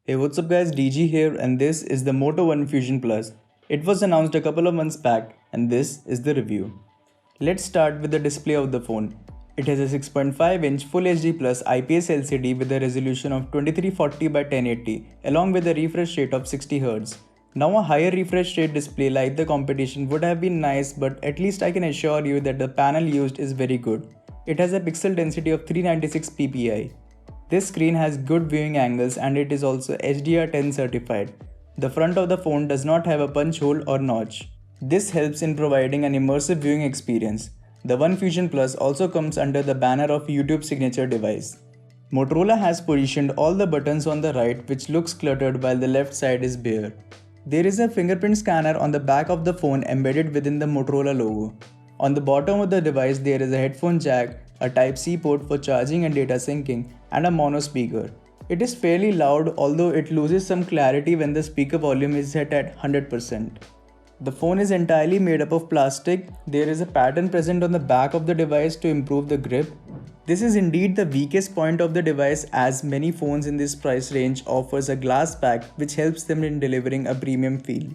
Hey, what's up guys, DG here and this is the Moto One Fusion Plus. It was announced a couple of months back and this is the review. Let's start with the display of the phone. It has a 6.5-inch Full HD Plus IPS LCD with a resolution of 2340 by 1080 along with a refresh rate of 60 Hz. Now a higher refresh rate display like the competition would have been nice, but at least I can assure you that the panel used is very good. It has a pixel density of 396 ppi. This screen has good viewing angles and it is also HDR10 certified. The front of the phone does not have a punch hole or notch. This helps in providing an immersive viewing experience. The One Fusion Plus also comes under the banner of YouTube signature device. Motorola has positioned all the buttons on the right, which looks cluttered while the left side is bare. There is a fingerprint scanner on the back of the phone embedded within the Motorola logo. On the bottom of the device there is a headphone jack, a Type-C port for charging and data syncing, and a mono speaker. It is fairly loud, although it loses some clarity when the speaker volume is set at 100%. The phone is entirely made up of plastic. There is a pattern present on the back of the device to improve the grip. This is indeed the weakest point of the device, as many phones in this price range offers a glass back which helps them in delivering a premium feel.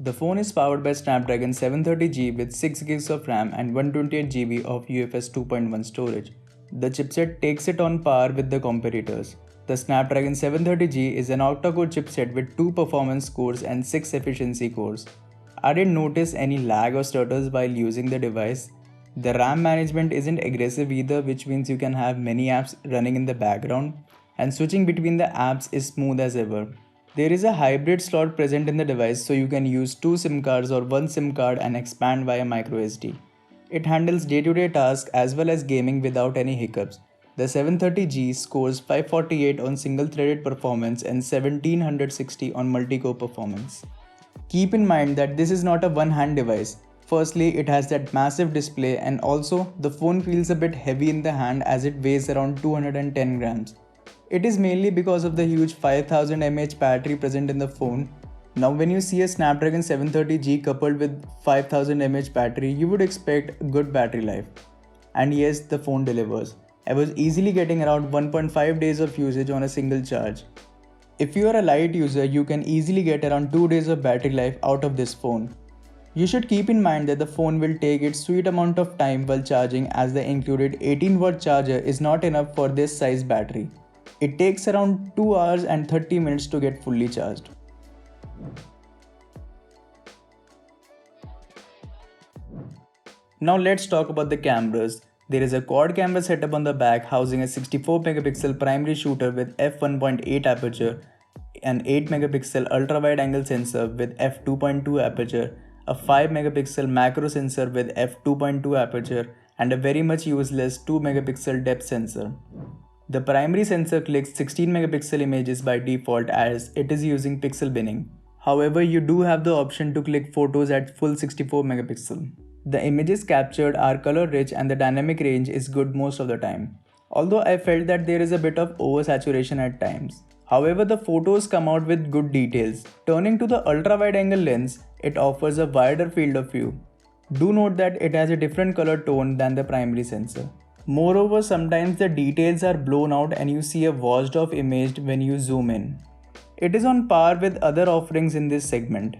The phone is powered by Snapdragon 730G with 6GB of RAM and 128GB of UFS 2.1 storage. The chipset takes it on par with the competitors. The Snapdragon 730G is an octa-core chipset with 2 performance cores and 6 efficiency cores. I didn't notice any lag or stutters while using the device. The RAM management isn't aggressive either, which means you can have many apps running in the background, and switching between the apps is smooth as ever. There is a hybrid slot present in the device, so you can use 2 SIM cards or 1 SIM card and expand via microSD. It handles day-to-day tasks as well as gaming without any hiccups. The 730G scores 548 on single-threaded performance and 1760 on multi-core performance. Keep in mind that this is not a one-hand device. Firstly, it has that massive display, and also the phone feels a bit heavy in the hand as it weighs around 210 grams. It is mainly because of the huge 5000 mAh battery present in the phone. Now when you see a Snapdragon 730G coupled with 5000 mAh battery, you would expect good battery life. And yes, the phone delivers. I was easily getting around 1.5 days of usage on a single charge. If you are a light user, you can easily get around 2 days of battery life out of this phone. You should keep in mind that the phone will take its sweet amount of time while charging, as the included 18-watt charger is not enough for this size battery. It takes around 2 hours and 30 minutes to get fully charged. Now let's talk about the cameras. There is a quad camera setup on the back housing a 64 megapixel primary shooter with f1.8 aperture, an 8 megapixel ultra wide angle sensor with f2.2 aperture, a 5 megapixel macro sensor with f2.2 aperture, and a very much useless 2 megapixel depth sensor. The primary sensor clicks 16 megapixel images by default as it is using pixel binning. However, you do have the option to click photos at full 64 megapixel. The images captured are color rich and the dynamic range is good most of the time, although I felt that there is a bit of oversaturation at times. However, the photos come out with good details. Turning to the ultra wide angle lens, it offers a wider field of view. Do note that it has a different color tone than the primary sensor. Moreover, sometimes the details are blown out and you see a washed off image when you zoom in. It is on par with other offerings in this segment.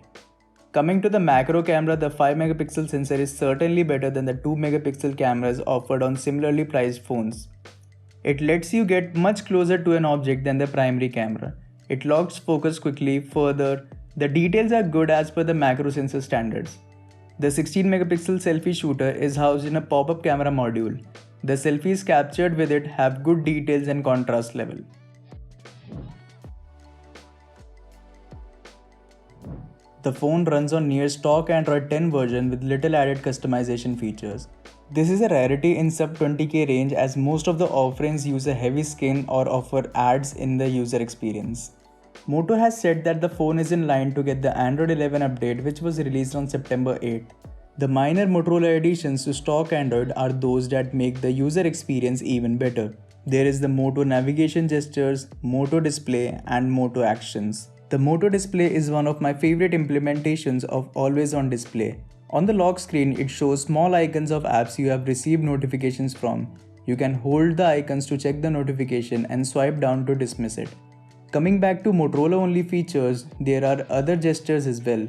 Coming to the macro camera, the 5 megapixel sensor is certainly better than the 2 megapixel cameras offered on similarly priced phones. It lets you get much closer to an object than the primary camera. It locks focus quickly. Further, the details are good as per the macro sensor standards. The 16 megapixel selfie shooter is housed in a pop-up camera module. The selfies captured with it have good details and contrast level. The phone runs on near stock Android 10 version with little added customization features. This is a rarity in sub 20k range, as most of the offerings use a heavy skin or offer ads in the user experience. Moto has said that the phone is in line to get the Android 11 update, which was released on September 8th. The minor Motorola additions to stock Android are those that make the user experience even better. There is the Moto navigation gestures, Moto display, and Moto actions. The Moto display is one of my favorite implementations of always on display. On the lock screen, it shows small icons of apps you have received notifications from. You can hold the icons to check the notification and swipe down to dismiss it. Coming back to Motorola only features, there are other gestures as well.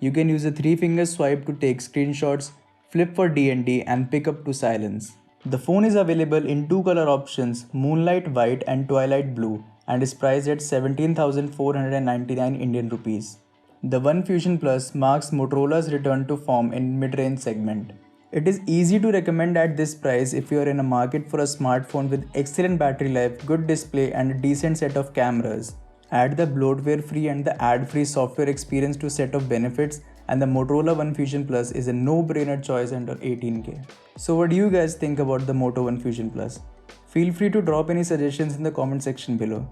You can use a 3-finger swipe to take screenshots, flip for DND and pick up to silence. The phone is available in two color options, Moonlight White and Twilight Blue, and is priced at 17,499 Indian rupees. The One Fusion Plus marks Motorola's return to form in mid-range segment. It is easy to recommend at this price if you are in a market for a smartphone with excellent battery life, good display and a decent set of cameras. Add the bloatware-free and the ad-free software experience to set of benefits, and the Motorola One Fusion Plus is a no-brainer choice under 18K. So what do you guys think about the Moto One Fusion Plus? Feel free to drop any suggestions in the comment section below.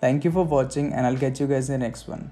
Thank you for watching and I'll catch you guys in the next one.